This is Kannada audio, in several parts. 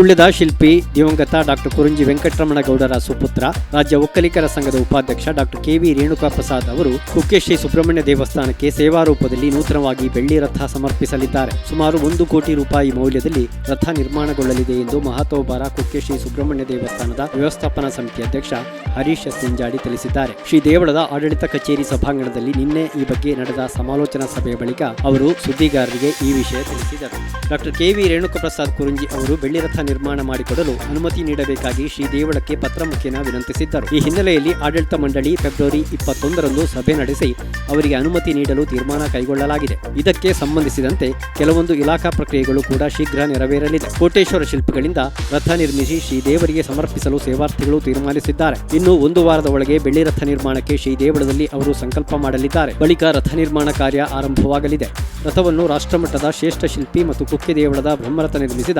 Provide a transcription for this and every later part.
ಸುಳ್ಯದ ಶಿಲ್ಪಿ ದಿವಂಗತ ಡಾಕ್ಟರ್ ಕುರುಂಜಿ ವೆಂಕಟರಮಣಗೌಡರ ಸುಪುತ್ರ, ರಾಜ್ಯ ಒಕ್ಕಲಿಗರ ಸಂಘದ ಉಪಾಧ್ಯಕ್ಷ ಡಾಕ್ಟರ್ ಕೆ.ವಿ. ರೇಣುಕಾ ಪ್ರಸಾದ್ ಅವರು ಕುಕ್ಕೆ ಶ್ರೀ ಸುಬ್ರಹ್ಮಣ್ಯ ದೇವಸ್ಥಾನಕ್ಕೆ ಸೇವಾ ರೂಪದಲ್ಲಿ ನೂತನವಾಗಿ ಬೆಳ್ಳಿ ರಥ ಸಮರ್ಪಿಸಲಿದ್ದಾರೆ. ಸುಮಾರು 1 ಕೋಟಿ ರೂಪಾಯಿ ಮೌಲ್ಯದಲ್ಲಿ ರಥ ನಿರ್ಮಾಣಗೊಳ್ಳಲಿದೆ ಎಂದು ಮಹತೋಬಾರ ಕುಕ್ಕೆ ಶ್ರೀ ಸುಬ್ರಹ್ಮಣ್ಯ ದೇವಸ್ಥಾನದ ವ್ಯವಸ್ಥಾಪನಾ ಸಮಿತಿ ಅಧ್ಯಕ್ಷ ಹರೀಶ್ ಸಿಂಜಾಡಿ ತಿಳಿಸಿದ್ದಾರೆ. ಶ್ರೀ ದೇವಳದ ಆಡಳಿತ ಕಚೇರಿ ಸಭಾಂಗಣದಲ್ಲಿ ನಿನ್ನೆ ಈ ಬಗ್ಗೆ ನಡೆದ ಸಮಾಲೋಚನಾ ಸಭೆಯ ಬಳಿಕ ಅವರು ಸುದ್ದಿಗಾರರಿಗೆ ಈ ವಿಷಯ ತಿಳಿಸಿದರು. Doctor K V. ರೇಣುಕಾ ಪ್ರಸಾದ್ ಕುರುಂಜಿ ಅವರು ಬೆಳ್ಳಿ ರಥ ನಿರ್ಮಾಣ ಮಾಡಿಕೊಡಲು ಅನುಮತಿ ನೀಡಬೇಕಾಗಿ ಶ್ರೀ ದೇವಳಕ್ಕೆ ಪತ್ರ ಮುಖೇನ ವಿನಂತಿಸಿದ್ದರು. ಈ ಹಿನ್ನೆಲೆಯಲ್ಲಿ ಆಡಳಿತ ಮಂಡಳಿ ಫೆಬ್ರವರಿ 21ರಂದು ಸಭೆ ನಡೆಸಿ ಅವರಿಗೆ ಅನುಮತಿ ನೀಡಲು ತೀರ್ಮಾನ ಕೈಗೊಳ್ಳಲಾಗಿದೆ. ಇದಕ್ಕೆ ಸಂಬಂಧಿಸಿದಂತೆ ಕೆಲವೊಂದು ಇಲಾಖಾ ಪ್ರಕ್ರಿಯೆಗಳು ಕೂಡ ಶೀಘ್ರ ನೆರವೇರಲಿದೆ. ಕೋಟೇಶ್ವರ ಶಿಲ್ಪಿಗಳಿಂದ ರಥ ನಿರ್ಮಿಸಿ ಶ್ರೀ ದೇವರಿಗೆ ಸಮರ್ಪಿಸಲು ಸೇವಾರ್ಥಿಗಳು ತೀರ್ಮಾನಿಸಿದ್ದಾರೆ. ಇನ್ನು 1 ವಾರದ ಒಳಗೆ ಬೆಳ್ಳಿ ರಥ ನಿರ್ಮಾಣಕ್ಕೆ ಶ್ರೀ ದೇವಳದಲ್ಲಿ ಅವರು ಸಂಕಲ್ಪ ಮಾಡಲಿದ್ದಾರೆ. ಬಳಿಕ ರಥ ನಿರ್ಮಾಣ ಕಾರ್ಯ ಆರಂಭವಾಗಲಿದೆ. ರಥವನ್ನು ರಾಷ್ಟ್ರಮಟ್ಟದ ಶ್ರೇಷ್ಠ ಶಿಲ್ಪಿ ಮತ್ತು ಕುಕ್ಕೆ ದೇವಳದ ಬ್ರಹ್ಮರಥ ನಿರ್ಮಿಸಿದ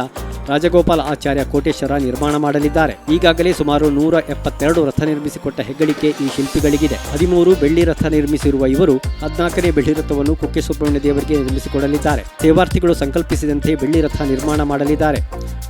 ರಾಜಗೋಪಾಲ ಆಚಾರ್ಯ ಕೋಟೇಶ್ವರ ನಿರ್ಮಾಣ ಮಾಡಲಿದ್ದಾರೆ. ಈಗಾಗಲೇ ಸುಮಾರು 172 ರಥ ನಿರ್ಮಿಸಿಕೊಟ್ಟ ಹೆಗ್ಗಳಿಕೆ ಈ ಶಿಲ್ಪಿಗಳಿಗಿದೆ. 13 ಬೆಳ್ಳಿ ರಥ ನಿರ್ಮಿಸಿರುವ ಇವರು 14ನೇ ಬೆಳ್ಳಿ ರಥವನ್ನು ಕುಕ್ಕೆ ಸುಬ್ರಹ್ಮಣ್ಯ ದೇವರಿಗೆ ನಿರ್ಮಿಸಿಕೊಡಲಿದ್ದಾರೆ. ಸೇವಾರ್ಥಿಗಳು ಸಂಕಲ್ಪಿಸಿದಂತೆ ಬೆಳ್ಳಿ ರಥ ನಿರ್ಮಾಣ ಮಾಡಲಿದ್ದಾರೆ.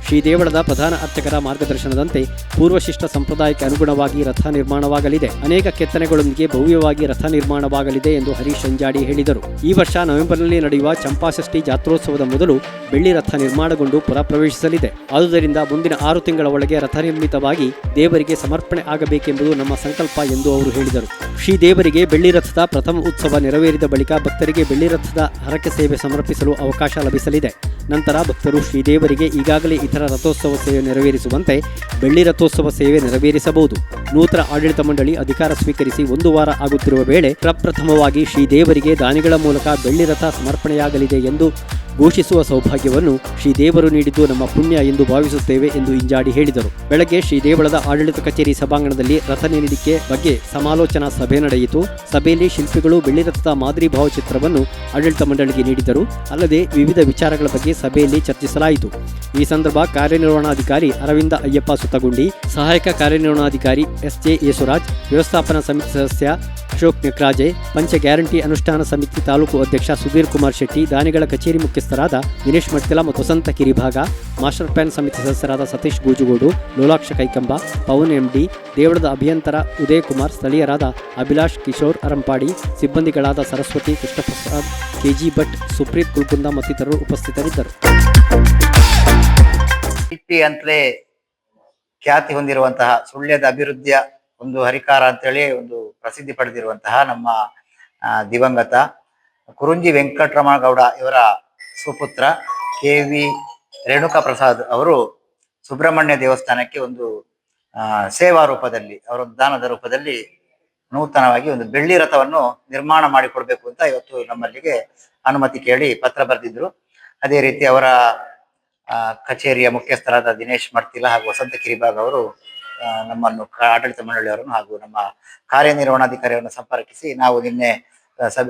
ಶ್ರೀ ದೇವಳದ ಪ್ರಧಾನ ಅರ್ಚಕರ ಮಾರ್ಗದರ್ಶನದಂತೆ ಪೂರ್ವಶಿಷ್ಟ ಸಂಪ್ರದಾಯಕ್ಕೆ ಅನುಗುಣವಾಗಿ ರಥ ನಿರ್ಮಾಣವಾಗಲಿದೆ. ಅನೇಕ ಕೆತ್ತನೆಗಳೊಂದಿಗೆ ಭವ್ಯವಾಗಿ ರಥ ನಿರ್ಮಾಣವಾಗಲಿದೆ ಎಂದು ಹರೀಶ್ ಸಂಜಾಡಿ ಹೇಳಿದರು. ಈ ವರ್ಷ ನವೆಂಬರ್ನಲ್ಲಿ ನಡೆಯುವ ಚಂಪಾಷಷ್ಠಿ ಜಾತ್ರೋತ್ಸವದ ಮೊದಲು ಬೆಳ್ಳಿ ರಥ ನಿರ್ಮಾಣಗೊಂಡು ಪುರ ಪ್ರವೇಶಿಸಲಿದೆ. ಆದುದರಿಂದ ಮುಂದಿನ 6 ತಿಂಗಳ ಒಳಗೆ ರಥ ನಿರ್ಮಿತವಾಗಿ ದೇವರಿಗೆ ಸಮರ್ಪಣೆ ಆಗಬೇಕೆಂಬುದು ನಮ್ಮ ಸಂಕಲ್ಪ ಎಂದು ಅವರು ಹೇಳಿದರು. ಶ್ರೀ ದೇವರಿಗೆ ಬೆಳ್ಳಿ ರಥದ ಪ್ರಥಮ ಉತ್ಸವ ನೆರವೇರಿದ ಬಳಿಕ ಭಕ್ತರಿಗೆ ಬೆಳ್ಳಿ ರಥದ ಹರಕೆ ಸೇವೆ ಸಮರ್ಪಿಸಲು ಅವಕಾಶ ಲಭಿಸಲಿದೆ. ನಂತರ ಭಕ್ತರು ಶ್ರೀದೇವರಿಗೆ ಈಗಾಗಲೇ ಇತರ ರಥೋತ್ಸವ ಸೇವೆ ನೆರವೇರಿಸುವಂತೆ ಬೆಳ್ಳಿ ರಥೋತ್ಸವ ಸೇವೆ ನೆರವೇರಿಸಬಹುದು. ನೂತನ ಆಡಳಿತ ಮಂಡಳಿ ಅಧಿಕಾರ ಸ್ವೀಕರಿಸಿ 1 ವಾರ ಆಗುತ್ತಿರುವ ವೇಳೆ ಪ್ರಪ್ರಥಮವಾಗಿ ಶ್ರೀದೇವರಿಗೆ ದಾನಿಗಳ ಮೂಲಕ ಬೆಳ್ಳಿ ರಥ ಸಮರ್ಪಣೆಯಾಗಲಿದೆ ಎಂದು ಘೋಷಿಸುವ ಸೌಭಾಗ್ಯವನ್ನು ಶ್ರೀದೇವರು ನೀಡಿದ್ದು ನಮ್ಮ ಪುಣ್ಯ ಎಂದು ಭಾವಿಸುತ್ತೇವೆ ಎಂದು ಇಂಜಾಡಿ ಹೇಳಿದರು. ಬೆಳಗ್ಗೆ ಶ್ರೀದೇವಳದ ಆಡಳಿತ ಕಚೇರಿ ಸಭಾಂಗಣದಲ್ಲಿ ರಥ ನೀಡಿಕೆ ಬಗ್ಗೆ ಸಮಾಲೋಚನಾ ಸಭೆ ನಡೆಯಿತು. ಸಭೆಯಲ್ಲಿ ಶಿಲ್ಪಿಗಳು ಬೆಳ್ಳಿ ರಥದ ಮಾದರಿ ಭಾವಚಿತ್ರವನ್ನು ಆಡಳಿತ ಮಂಡಳಿಗೆ ನೀಡಿದರು. ಅಲ್ಲದೆ ವಿವಿಧ ವಿಚಾರಗಳ ಬಗ್ಗೆ ಸಭೆಯಲ್ಲಿ ಚರ್ಚಿಸಲಾಯಿತು. ಈ ಸಂದರ್ಭ ಕಾರ್ಯನಿರ್ವಹಣಾಧಿಕಾರಿ ಅರವಿಂದ ಅಯ್ಯಪ್ಪ ಸುತ್ತಗುಂಡಿ, ಸಹಾಯಕ ಕಾರ್ಯನಿರ್ವಹಣಾಧಿಕಾರಿ ಎಸ್.ಜೆ. ಯೇಸುರಾಜ್, ವ್ಯವಸ್ಥಾಪನಾ ಸಮಿತಿ ಸದಸ್ಯ ಅಶೋಕ್ ನೆಕ್ರಾಜೆ, ಪಂಚ ಗ್ಯಾರಂಟಿ ಅನುಷ್ಠಾನ ಸಮಿತಿ ತಾಲೂಕು ಅಧ್ಯಕ್ಷ ಸುಧೀರ್ ಕುಮಾರ್ ಶೆಟ್ಟಿ, ದಾನಿಗಳ ಕಚೇರಿ ಮುಖ್ಯಸ್ಥರಾದ ದಿನೇಶ್ ಮಡ್ತಿಲ ಮತ್ತು ವಸಂತ ಕಿರಿಭಾಗ, ಮಾಸ್ಟರ್ ಪ್ಲಾನ್ ಸಮಿತಿ ಸದಸ್ಯರಾದ ಸತೀಶ್ ಗೂಜುಗೋಡು, ಲೋಲಾಕ್ಷ ಕೈಕಂಬ, ಪವನ್ ಎಂಡಿ, ದೇವಳದ ಅಭಿಯಂತರ ಉದಯ್ ಕುಮಾರ್, ಸ್ಥಳೀಯರಾದ ಅಭಿಲಾಷ್ ಕಿಶೋರ್ ಅರಂಪಾಡಿ, ಸಿಬ್ಬಂದಿಗಳಾದ ಸರಸ್ವತಿ, ಕೃಷ್ಣಪ್ರಸಾದ್, ಕೆಜಿ ಭಟ್, ಸುಪ್ರೀತ್ ಕುಲ್ಕುಂದ ಮತ್ತಿತರರು ಉಪಸ್ಥಿತರಿದ್ದರು. ಶಿಲ್ಪಿ ಅಂತಲೇ ಖ್ಯಾತಿ ಹೊಂದಿರುವಂತಹ ಸುಳ್ಯದ ಅಭಿವೃದ್ಧಿಯ ಒಂದು ಹರಿಕಾರ ಅಂತೇಳಿ ಒಂದು ಪ್ರಸಿದ್ಧಿ ಪಡೆದಿರುವಂತಹ ನಮ್ಮ ದಿವಂಗತ ಕುರುಂಜಿ ವೆಂಕಟರಮಣಗೌಡ ಇವರ ಸುಪುತ್ರ ಕೆ.ವಿ. ರೇಣುಕಾ ಪ್ರಸಾದ್ ಅವರು ಸುಬ್ರಹ್ಮಣ್ಯ ದೇವಸ್ಥಾನಕ್ಕೆ ಒಂದು ಸೇವಾ ರೂಪದಲ್ಲಿ, ಅವರ ದಾನದ ರೂಪದಲ್ಲಿ ನೂತನವಾಗಿ ಒಂದು ಬೆಳ್ಳಿ ರಥವನ್ನು ನಿರ್ಮಾಣ ಮಾಡಿಕೊಡ್ಬೇಕು ಅಂತ ಇವತ್ತು ನಮ್ಮಲ್ಲಿಗೆ ಅನುಮತಿ ಕೇಳಿ ಪತ್ರ ಬರೆದಿದ್ರು. ಅದೇ ರೀತಿ ಅವರ ಕಚೇರಿಯ ಮುಖ್ಯಸ್ಥರಾದ ದಿನೇಶ್ ಮಡ್ತಿಲ ಹಾಗೂ ವಸಂತ ಕಿರಿಬಾಗ್ ಅವರು ನಮ್ಮನ್ನು ಆಡಳಿತ ಮಂಡಳಿಯವರನ್ನು ಹಾಗೂ ನಮ್ಮ ಕಾರ್ಯನಿರ್ವಹಣಾಧಿಕಾರಿಯನ್ನು ಸಂಪರ್ಕಿಸಿ ನಾವು ನಿನ್ನೆ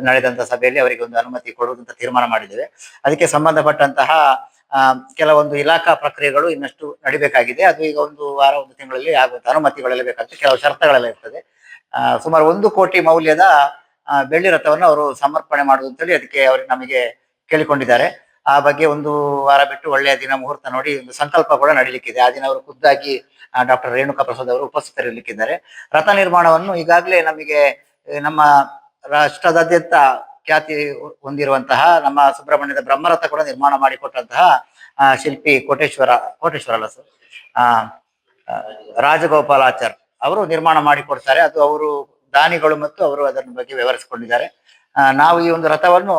ನಡೆದಂತಹ ಸಭೆಯಲ್ಲಿ ಅವರಿಗೆ ಒಂದು ಅನುಮತಿ ಕೊಡುವುದಂತ ತೀರ್ಮಾನ ಮಾಡಿದ್ದೇವೆ. ಅದಕ್ಕೆ ಸಂಬಂಧಪಟ್ಟಂತಹ ಕೆಲವೊಂದು ಇಲಾಖಾ ಪ್ರಕ್ರಿಯೆಗಳು ಇನ್ನಷ್ಟು ನಡಿಬೇಕಾಗಿದೆ. ಅದು ಈಗ 1 ವಾರ 1 ತಿಂಗಳಲ್ಲಿ ಆಗುವಂತ ಅನುಮತಿಗಳೆಲ್ಲ ಬೇಕಾಗ್ತದೆ, ಕೆಲವು ಷರತ್ತುಗಳೆಲ್ಲ ಇರ್ತದೆ. ಸುಮಾರು 1 ಕೋಟಿ ಮೌಲ್ಯದ ಬೆಳ್ಳಿ ರಥವನ್ನು ಅವರು ಸಮರ್ಪಣೆ ಮಾಡುವುದು ಅಂತೇಳಿ ಅದಕ್ಕೆ ಅವರು ನಮಗೆ ಕೇಳಿಕೊಂಡಿದ್ದಾರೆ. ಆ ಬಗ್ಗೆ 1 ವಾರ ಬಿಟ್ಟು ಒಳ್ಳೆಯ ದಿನ ಮುಹೂರ್ತ ನೋಡಿ ಒಂದು ಸಂಕಲ್ಪ ಕೂಡ ನಡೀಲಿಕ್ಕಿದೆ. ಆ ದಿನ ಅವರು ಖುದ್ದಾಗಿ ಡಾಕ್ಟರ್ ರೇಣುಕಾ ಪ್ರಸಾದ್ ಅವರು ಉಪಸ್ಥಿತರಿರಲಿಕ್ಕಿದ್ದಾರೆ. ರಥ ನಿರ್ಮಾಣವನ್ನು ಈಗಾಗಲೇ ನಮಗೆ ನಮ್ಮ ರಾಷ್ಟ್ರದಾದ್ಯಂತ ಖ್ಯಾತಿ ಹೊಂದಿರುವಂತಹ ನಮ್ಮ ಸುಬ್ರಹ್ಮಣ್ಯದ ಬ್ರಹ್ಮರಥ ಕೂಡ ನಿರ್ಮಾಣ ಮಾಡಿಕೊಟ್ಟಂತಹ ಶಿಲ್ಪಿ ಕೋಟೇಶ್ವರ ಅಲ್ಲ ಸರ್, ರಾಜಗೋಪಾಲಾಚಾರ್ ಅವರು ನಿರ್ಮಾಣ ಮಾಡಿಕೊಡ್ತಾರೆ. ಅದು ಅವರು ದಾನಿಗಳು ಮತ್ತು ಅವರು ಅದರ ಬಗ್ಗೆ ವಿವರಿಸಿಕೊಂಡಿದ್ದಾರೆ. ನಾವು ಈ ಒಂದು ರಥವನ್ನು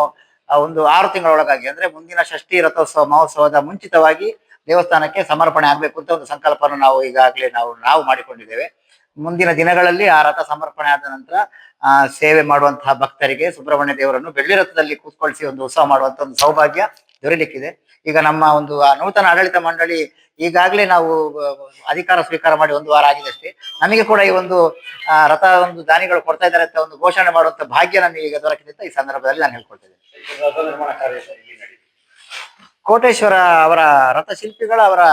ಒಂದು 6 ತಿಂಗಳೊಳಗಾಗಿ, ಅಂದ್ರೆ ಮುಂದಿನ ಷಷ್ಠಿ ರಥೋತ್ಸವ ಮಹೋತ್ಸವದ ಮುಂಚಿತವಾಗಿ ದೇವಸ್ಥಾನಕ್ಕೆ ಸಮರ್ಪಣೆ ಆಗ್ಬೇಕು ಅಂತ ಒಂದು ಸಂಕಲ್ಪವನ್ನು ನಾವು ಈಗಾಗಲೇ ನಾವು ಮಾಡಿಕೊಂಡಿದ್ದೇವೆ. ಮುಂದಿನ ದಿನಗಳಲ್ಲಿ ಆ ರಥ ಸಮರ್ಪಣೆ ಆದ ನಂತರ ಸೇವೆ ಮಾಡುವಂತಹ ಭಕ್ತರಿಗೆ ಸುಬ್ರಹ್ಮಣ್ಯ ದೇವರನ್ನು ಬೆಳ್ಳಿ ರಥದಲ್ಲಿ ಕೂತ್ಕೊಳಿಸಿ ಒಂದು ಉತ್ಸವ ಮಾಡುವಂತ ಒಂದು ಸೌಭಾಗ್ಯ ದೊರೆಯಲಿಕ್ಕಿದೆ. ಈಗ ನಮ್ಮ ಒಂದು ನೂತನ ಆಡಳಿತ ಮಂಡಳಿ ಈಗಾಗಲೇ ನಾವು ಅಧಿಕಾರ ಸ್ವೀಕಾರ ಮಾಡಿ 1 ವಾರ ಆಗಿದೆ ಅಷ್ಟೇ. ನಮಗೆ ಕೂಡ ಈ ಒಂದು ರಥ ಒಂದು ದಾನಿಗಳು ಕೊಡ್ತಾ ಇದ್ದಾರೆ ಅಂತ ಒಂದು ಘೋಷಣೆ ಮಾಡುವಂತ ಭಾಗ್ಯ ನಮಗೆ ಈಗ ದೊರಕಿದೆ ಅಂತ ಈ ಸಂದರ್ಭದಲ್ಲಿ ನಾನು ಹೇಳ್ಕೊಳ್ತೇನೆ. ಕೋಟೇಶ್ವರ ಅವರ ರಥ ಶಿಲ್ಪಿಗಳ ಅವರ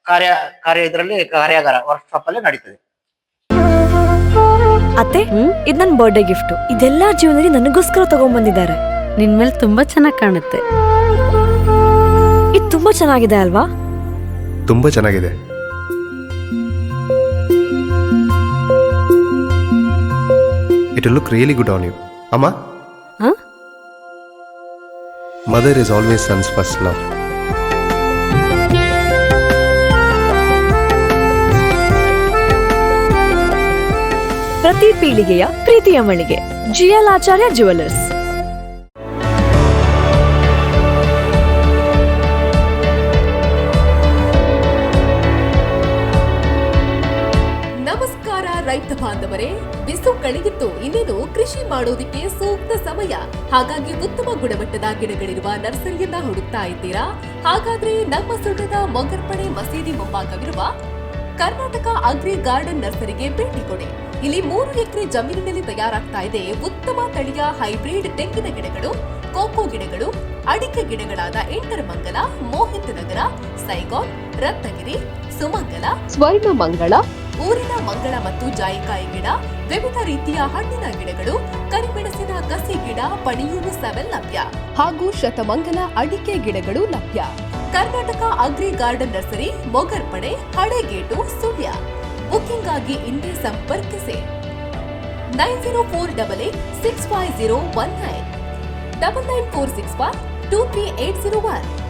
ಕಾರ್ಯ ಇದರಲ್ಲಿ ಕಾರ್ಯಾಗಾರ ವರ್ಕ್ಶಾಪ್ ಅಲ್ಲಿ ನಡೀತದೆ. ಅತ್ತೆ, ಇದು ನನ್ನ ಬರ್ಡೇ ಗಿಫ್ಟ್. ಇದೆಲ್ಲ ಜೀವನದಲ್ಲಿ ನನಗೋಸ್ಕರ ತಗೊಂಡ್ಬಂದಿದ್ದಾರೆ. ನಿನ್ ಮೇಲೆ ತುಂಬಾ ಚೆನ್ನಾಗಿ ಕಾಣುತ್ತೆ. ಇದು ತುಂಬಾ ಚೆನ್ನಾಗಿದೆ ಅಲ್ವಾ? ತುಂಬ ಚೆನ್ನಾಗಿದೆ. It will look really good on you. ಅಮ್ಮ, Huh? Mother is always sons first love. ಪ್ರತಿ ಪೀಳಿಗೆಯ ಪ್ರೀತಿಯ ಮಳಿಗೆ GL ಆಚಾರ್ಯ ಜುವೆಲ್ಲರ್ಸ್. ನಮಸ್ಕಾರ ರೈತ ಬಾಂಧವರೇ, ಬಿಸು ಕಳೆದಿತ್ತು, ಇನ್ನೇನು ಕೃಷಿ ಮಾಡೋದಿಕ್ಕೆ ಸೂಕ್ತ ಸಮಯ. ಹಾಗಾಗಿ ಉತ್ತಮ ಗುಣಮಟ್ಟದ ಗಿಡಗಳಿರುವ ನರ್ಸರಿಯನ್ನ ಹುಡುಕ್ತಾ ಇದ್ದೀರಾ? ಹಾಗಾದ್ರೆ ನಮ್ಮ ಸುಳ್ಯದ ಮೊಗರ್ಪಣೆ ಮಸೀದಿ ಮುಂಭಾಗವಿರುವ ಕರ್ನಾಟಕ ಅಗ್ರಿ ಗಾರ್ಡನ್ ನರ್ಸರಿಗೆ ಭೇಟಿ ಕೊಡಿ. ಇಲ್ಲಿ 3 ಎಕರೆ ಜಮೀನಿನಲ್ಲಿ ತಯಾರಾಗ್ತಾ ಇದೆ ಉತ್ತಮ ತಳಿಯ ಹೈಬ್ರಿಡ್ ತೆಂಗಿನ ಗಿಡಗಳು, ಕೋಕೋ ಗಿಡಗಳು, ಅಡಿಕೆ ಗಿಡಗಳಾದ ಎಂಟರಮಂಗಲ, ಮೋಹಿತ್ ನಗರ, ಸೈಗಾನ್, ರತ್ನಗಿರಿ, ಸುಮಂಗಲ, ಸ್ವರ್ಣಮಂಗಳ, ಊರಿನ ಮಂಗಳ ಮತ್ತು ಜಾಯಿಕಾಯಿ ಗಿಡ, ವಿವಿಧ ರೀತಿಯ ಹಣ್ಣಿನ ಗಿಡಗಳು, ಕರಿಮೆಣಸಿನ ಕಸಿ ಗಿಡ, ಪಣಿಯೂರು 7 ಲಭ್ಯ ಹಾಗೂ ಶತಮಂಗಲ ಅಡಿಕೆ ಗಿಡಗಳು ಲಭ್ಯ. Karnataka agri garden nursery, Mogarpane, Halegate, Sullia. Booking ಆಗಿ ಇಂದೇ ಸಂಪರ್ಕಿಸಿ 9048865019 99465 23801.